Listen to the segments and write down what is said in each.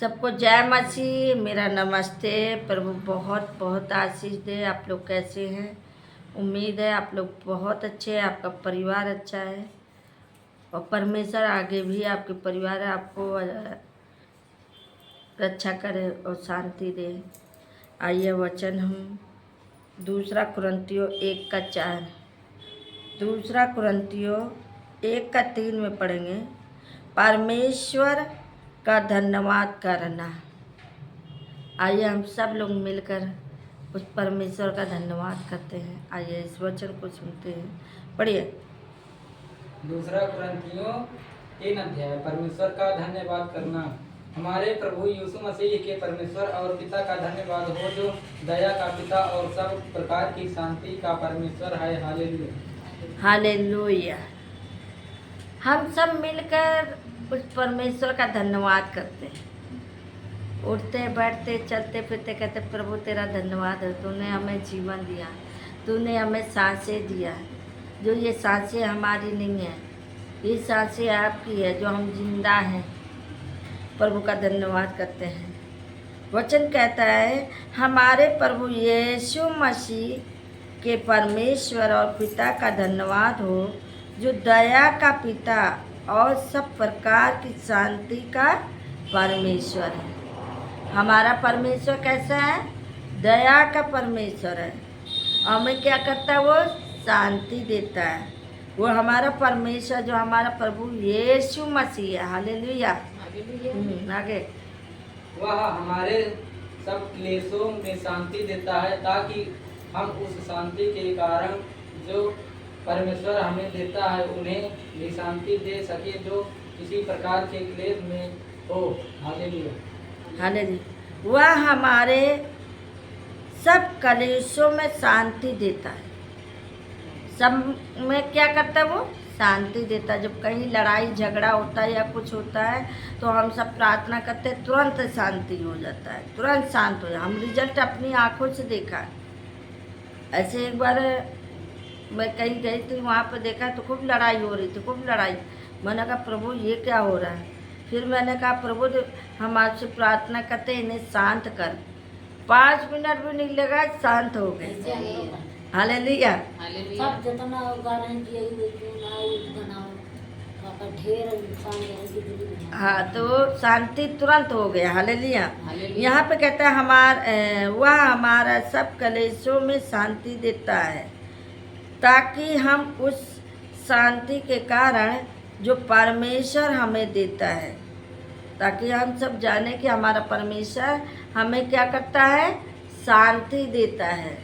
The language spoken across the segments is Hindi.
सबको जय मसीह। मेरा नमस्ते। प्रभु बहुत बहुत आशीष दे। आप लोग कैसे हैं? उम्मीद है आप लोग बहुत अच्छे हैं, आपका परिवार अच्छा है और परमेश्वर आगे भी आपके परिवार आपको रक्षा करे और शांति दे। आइए वचन हम दूसरा कुरिन्थियों 1:4 दूसरा कुरिन्थियों 1:3 में पढ़ेंगे। परमेश्वर का धन्यवाद करना। आइए हम सब लोग मिलकर उस परमेश्वर का धन्यवाद करते हैं। आइए इस वचन को सुनते हैं। पढ़िए। दूसरा कुरिन्थियों 3 परमेश्वर का धन्यवाद करना। हमारे प्रभु यीशु मसीह के परमेश्वर और पिता का धन्यवाद हो, जो दया का पिता और सब प्रकार की शांति का परमेश्वर है। Hallelujah hallelujah. हम सब मिलकर उस परमेश्वर का धन्यवाद करते हैं। उठते बैठते चलते फिरते कहते प्रभु तेरा धन्यवाद है, तूने हमें जीवन दिया, तूने हमें सांसें दिया। जो ये सांसें हमारी नहीं है, ये सांसें आपकी है, जो हम जिंदा हैं। प्रभु का धन्यवाद करते हैं। वचन कहता है हमारे प्रभु यीशु मसीह के परमेश्वर और पिता का धन्यवाद हो, जो दया का पिता और सब प्रकार की शांति का परमेश्वर है। हमारा परमेश्वर कैसा है? दया का परमेश्वर है। हमें क्या करता है? वो शांति देता है। वो हमारा परमेश्वर जो हमारा प्रभु यीशु मसीह है। हालेलुया। आगे। वह हमारे सब क्लेशों में शांति देता है, ताकि हम उस शांति के कारण जो परमेश्वर हमें देता है उन्हें भी शांति दे सके, जो किसी प्रकार के क्लेश में हो। Hallelujah hallelujah. वह हमारे सब कलेशों में शांति देता है। सब में क्या करता है? वो शांति देता है। जब कहीं लड़ाई झगड़ा होता है या कुछ होता है तो हम सब प्रार्थना करते हैं, तुरंत शांति हो जाता है, तुरंत शांत हो जाता है। हम रिजल्ट अपनी आंखों से देखा है। ऐसे एक बार मैं कहीं गई थी, वहाँ पर देखा तो खूब लड़ाई हो रही थी, खूब लड़ाई। मैंने कहा प्रभु ये क्या हो रहा है? फिर मैंने कहा प्रभु हम आपसे प्रार्थना करते हैं, इन्हें शांत कर। 5 मिनट भी नहीं लगा, शांत हो गए। हालेलुया। सब जितना गारंट हाँ, तो शांति तुरंत हो गया। हालेलुया। यहाँ पे कहता है वह हमारा सब कलेशों में शांति देता है, ताकि हम उस शांति के कारण जो परमेश्वर हमें देता है, ताकि हम सब जाने कि हमारा परमेश्वर हमें क्या करता है? शांति देता है।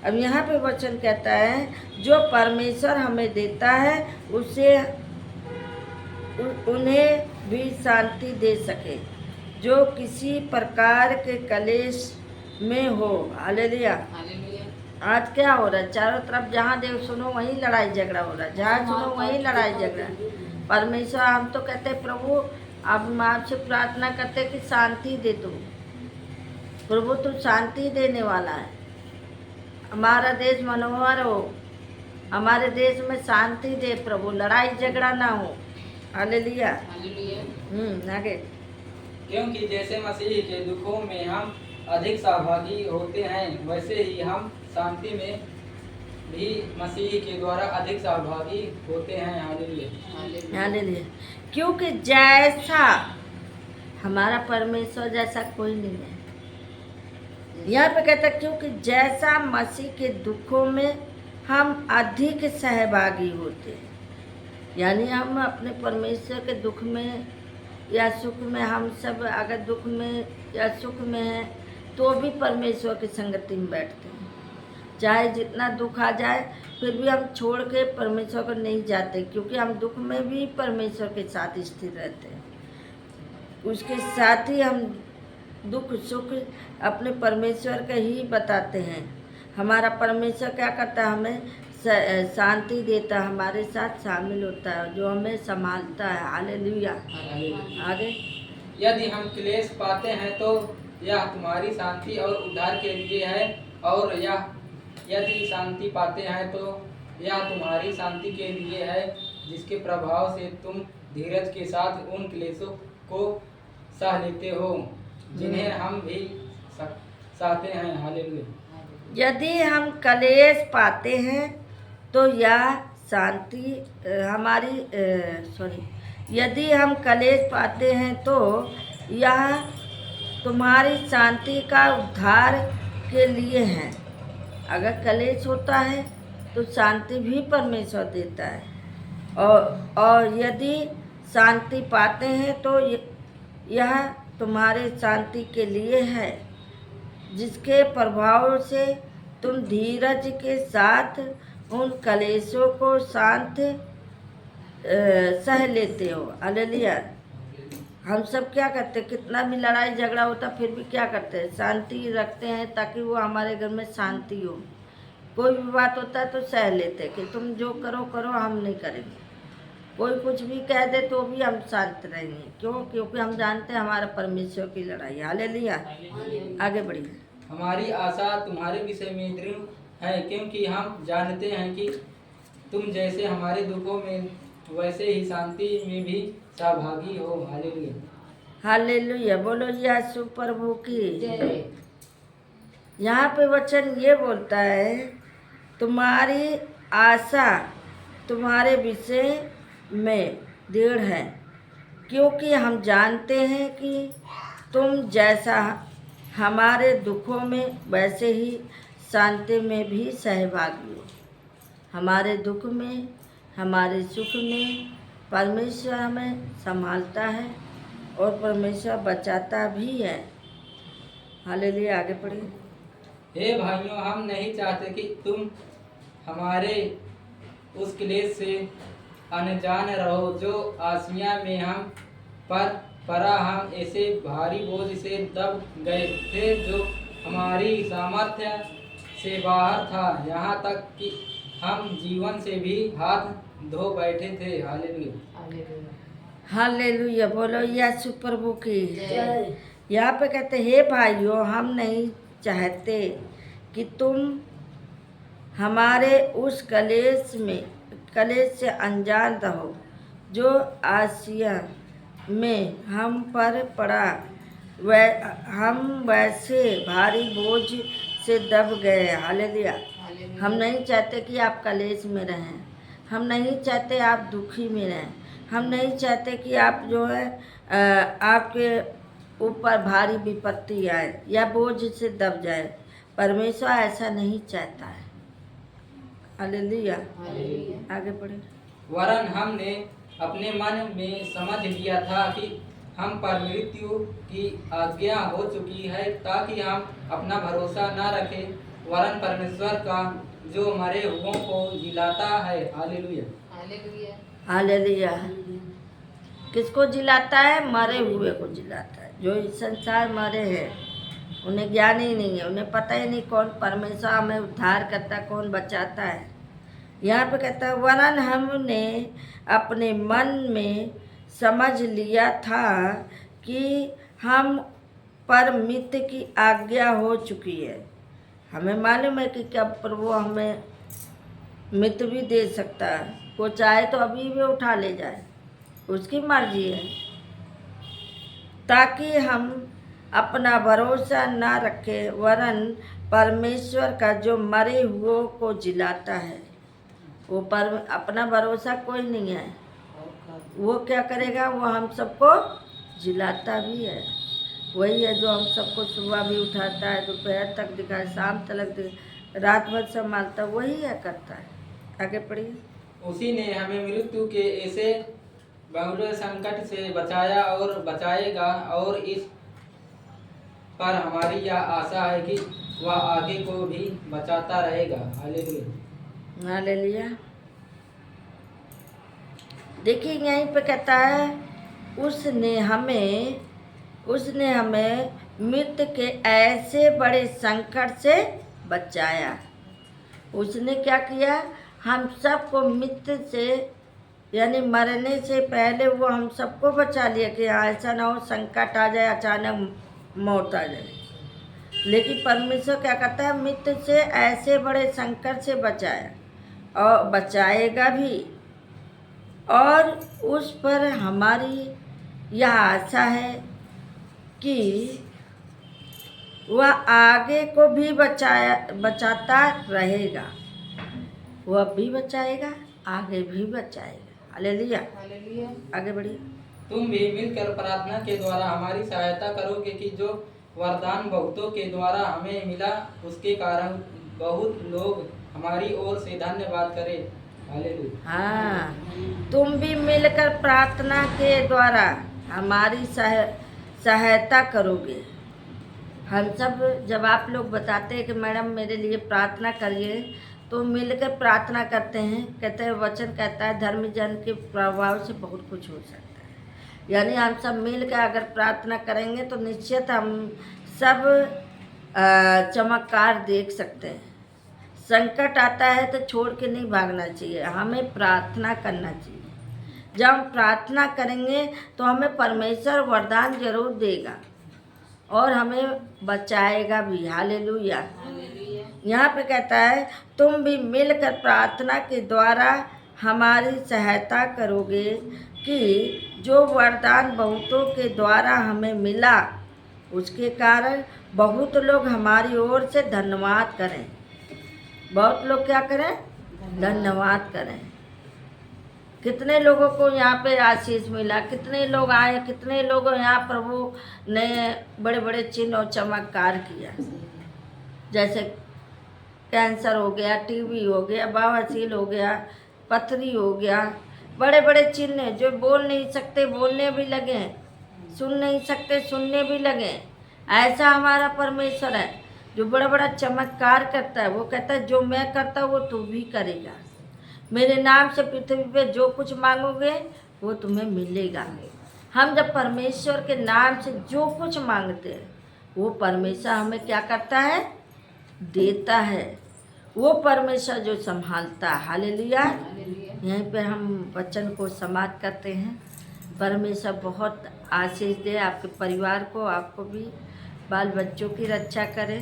अब यहाँ पे वचन कहता है जो परमेश्वर हमें देता है उसे उन्हें भी शांति दे सके, जो किसी प्रकार के कलेश में हो। हालेलुया। आज क्या हो रहा है? चारों तरफ जहाँ देव सुनो वहीं लड़ाई झगड़ा हो रहा है, जहाँ सुनो वहीं लड़ाई झगड़ा। परमेश्वर हम तो कहते हैं प्रभु अब हम आपसे प्रार्थना करते कि शांति दे तू। प्रभु तू शांति देने वाला है। हमारा देश मनोहर हो, हमारे देश में शांति दे प्रभु, लड़ाई झगड़ा ना हो। हालेलुया। आगे। क्योंकि जैसे मसीह के दुखों में हम अधिक सहभागी होते हैं, वैसे ही हम शांति में भी मसीह के द्वारा अधिक सहभागी होते हैं। Hallelujah hallelujah. क्योंकि जैसा हमारा परमेश्वर जैसा कोई नहीं है। यहाँ पे कहता है क्योंकि जैसा मसीह के दुखों में हम अधिक सहभागी होते हैं, यानी हम अपने परमेश्वर के दुख में या सुख में, हम सब अगर दुख में या सुख में हैं तो भी परमेश्वर की संगति में बैठते हैं। चाहे जितना दुख आ जाए फिर भी हम छोड़ के परमेश्वर को नहीं जाते, क्योंकि हम दुख में भी परमेश्वर के साथ स्थिर रहते हैं। उसके साथ ही हम दुख सुख अपने परमेश्वर का ही बताते हैं। हमारा परमेश्वर क्या करता है? हमें शांति देता है, हमारे साथ शामिल होता है, जो हमें संभालता है। हालेलुया। आगे। यदि हम क्लेश पाते हैं तो यह तुम्हारी शांति और उद्धार के लिए है, और यदि शांति पाते हैं तो यह तुम्हारी शांति के लिए है, जिसके प्रभाव से तुम धीरज के साथ उन क्लेशों को सह लेते हो। जिन्हें हम भी चाहते हैं। हालेलुया। यदि हम कलेश पाते हैं तो यह शांति यदि हम कलेश पाते हैं तो यह तुम्हारी शांति का उद्धार के लिए है। अगर कलेश होता है तो शांति भी परमेश्वर देता है, और यदि शांति पाते हैं तो यह तुम्हारे शांति के लिए है, जिसके प्रभाव से तुम धीरज के साथ उन कलेशों को शांत सह लेते हो। हालेलुया। हम सब क्या करते हैं, कितना भी लड़ाई झगड़ा होता फिर भी क्या करते हैं, शांति रखते हैं ताकि वो हमारे घर में शांति हो। कोई भी बात होता है तो सह लेते हैं कि तुम जो करो करो, हम नहीं करेंगे। कोई कुछ भी कह दे तो भी हम शांत रहेंगे। क्यों? क्योंकि हम जानते हैं हमारा परमेश्वर की लड़ाई। हालेलुया। आगे बढ़िए। हमारी आशा तुम्हारे विषय में दृढ़ है, क्योंकि हम जानते हैं कि तुम जैसे हमारे दुखों में वैसे ही शांति में भी सहभागी हो। हालेलुया। हालेलुया। बोलो यीशु प्रभु की। यहाँ पे वचन ये बोलता है, तुम्हारी आशा तुम्हारे विषय में दृढ़ है, क्योंकि हम जानते हैं कि तुम जैसा हमारे दुखों में वैसे ही शांति में भी सहभागी हो। हमारे दुख में, हमारे सुख में परमेश्वर हमें संभालता है और परमेश्वर बचाता भी है। हालेलुया। आगे पढ़िए। हे भाइयों, हम नहीं चाहते कि तुम हमारे उस क्लेश से अनजान रहो जो आसिया में हम पर पड़ा। हम ऐसे भारी बोझ से दब गए थे जो हमारी सामर्थ्य से बाहर था, यहाँ तक कि हम जीवन से भी हाथ धो बैठे थे। हालेलुया। हालेलुया। बोलो यीशु प्रभु की। यहाँ पे कहते, हे भाइयों, हम नहीं चाहते कि तुम हमारे उस कलेश से अनजान रहो जो आसिया में हम पर पड़ा। हम वैसे भारी बोझ से दब गए। हालेलुया। हम नहीं चाहते कि आप कलेश में रहें। हम नहीं चाहते आप दुखी में रहें। हम नहीं चाहते कि आप जो है आपके ऊपर भारी विपत्ति आए या बोझ से दब जाए। परमेश्वर ऐसा नहीं चाहता है। हालेलुया। आगे पढ़े। वरन हमने अपने मन में समझ लिया था कि हम पर मृत्यु की आज्ञा हो चुकी है, ताकि हम अपना भरोसा न रखें वरन परमेश्वर का जो मरे हुओं को जिलाता है। हालेलुया। हालेलुया। किसको जिलाता है? मरे हुए को जिलाता है। जो इस संसार मरे हैं उन्हें ज्ञान ही नहीं है, उन्हें पता ही नहीं कौन परमेश्वर हमें उद्धार करता, कौन बचाता है। यहाँ पे कहता है, वरन हमने अपने मन में समझ लिया था कि हम पर मृत्यु की आज्ञा हो चुकी है। हमें मालूम है कि क्या प्रभु हमें मृत्यु भी दे सकता है। वो चाहे तो अभी भी उठा ले जाए, उसकी मर्जी है। ताकि हम अपना भरोसा ना रखें वरन परमेश्वर का जो मरे हुओं को जिलाता है। वो अपना भरोसा कोई नहीं है। वो क्या करेगा? वो हम सबको जिलाता भी है। वही है जो हम सबको सुबह भी उठाता है, दोपहर तक दिखाए, शाम तक रात भर संभालता, वही है करता है। आगे पढ़िए। उसी ने हमें मृत्यु के ऐसे बहुले संकट से बचाया और बचाएगा, और इस पर हमारी यह आशा है कि वह आगे को भी बचाता रहेगा। हालेलुया। हालेलुया। देखिए यहीं पे कहता है, उसने हमें मृत्यु के ऐसे बड़े संकट से बचाया। उसने क्या किया? हम सबको मृत्यु से यानी मरने से पहले वो हम सबको बचा लिया कि ऐसा ना हो संकट आ जाए, अचानक मौत आ जाए। लेकिन परमेश्वर क्या करता है? मृत्यु से ऐसे बड़े संकट से बचाया और बचाएगा भी। और उस पर हमारी यह आशा है कि वह आगे को भी बचाता रहेगा। वह भी बचाएगा, आगे भी बचाएगा। हालेलुया। आगे बढ़िए। तुम भी मिलकर प्रार्थना के द्वारा हमारी सहायता करोगे कि जो वरदान बहुतों के द्वारा हमें मिला उसके कारण बहुत लोग हमारी ओर से धन्यवाद करें। हालेलुया। हाँ, तुम भी मिलकर प्रार्थना के द्वारा हमारी सहायता करोगे। हम सब जब आप लोग बताते हैं कि मैडम मेरे लिए प्रार्थना करिए, तो मिलकर प्रार्थना करते हैं। कहते हैं, वचन कहता है धर्मी जन के प्रभाव से बहुत कुछ हो सकता है। यानी हम सब मिलकर अगर प्रार्थना करेंगे तो निश्चित हम सब चमत्कार देख सकते हैं। संकट आता है तो छोड़ के नहीं भागना चाहिए, हमें प्रार्थना करना चाहिए। जब हम प्रार्थना करेंगे तो हमें परमेश्वर वरदान जरूर देगा और हमें बचाएगा भी। हालेलुया। यहाँ पे कहता है तुम भी मिलकर प्रार्थना के द्वारा हमारी सहायता करोगे कि जो वरदान बहुतों के द्वारा हमें मिला उसके कारण बहुत लोग हमारी ओर से धन्यवाद करें। बहुत लोग क्या करें? धन्यवाद करें। कितने लोगों को यहाँ पे आशीष मिला, कितने लोग आए, कितने लोगों यहाँ प्रभु ने बड़े बड़े चिन्ह और चमत्कार किया। जैसे कैंसर हो गया, टीबी हो गया, बवासीर हो गया, पथरी हो गया, बड़े बड़े चिन्ह जो बोल नहीं सकते बोलने भी लगे, सुन नहीं सकते सुनने भी लगे। ऐसा हमारा परमेश्वर है जो बड़ा बड़ा चमत्कार करता है। वो कहता है जो मैं करता हूँ वो तू भी करेगा। मेरे नाम से पृथ्वी पे जो कुछ मांगोगे वो तुम्हें मिलेगा। हम जब परमेश्वर के नाम से जो कुछ मांगते हैं वो परमेश्वर हमें क्या करता है? देता है। वो परमेश्वर जो संभालता है। हालेलुया। यहीं पे हम वचन को समाप्त करते हैं। परमेश्वर बहुत आशीष दे आपके परिवार को, आपको भी, बाल बच्चों की रक्षा करे,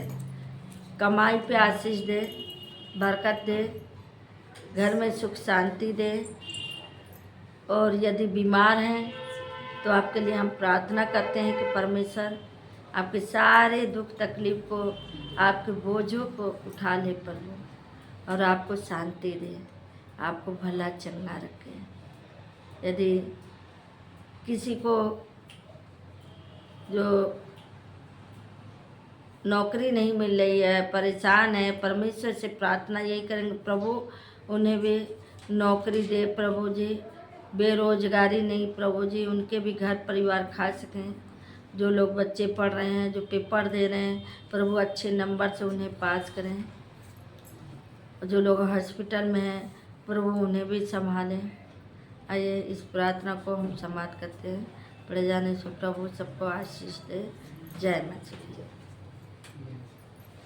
कमाई पे आशीष दे, बरकत दे, घर में सुख शांति दे। और यदि बीमार हैं तो आपके लिए हम प्रार्थना करते हैं कि परमेश्वर आपके सारे दुख तकलीफ को, आपके बोझों को उठा ले प्रभु, और आपको शांति दे, आपको भला चंगा रखे। यदि किसी को जो नौकरी नहीं मिल रही है, परेशान है, परमेश्वर से प्रार्थना यही करेंगे प्रभु उन्हें भी नौकरी दे प्रभु जी। बेरोजगारी नहीं प्रभु जी, उनके भी घर परिवार खा सकें। जो लोग बच्चे पढ़ रहे हैं, जो पेपर दे रहे हैं, प्रभु अच्छे नंबर से उन्हें पास करें। जो लोग हॉस्पिटल में हैं प्रभु उन्हें भी संभालें। आइए इस प्रार्थना को हम समाप्त करते हैं। पढ़े जाने से प्रभु सबको आशीष दे। जय मसीह।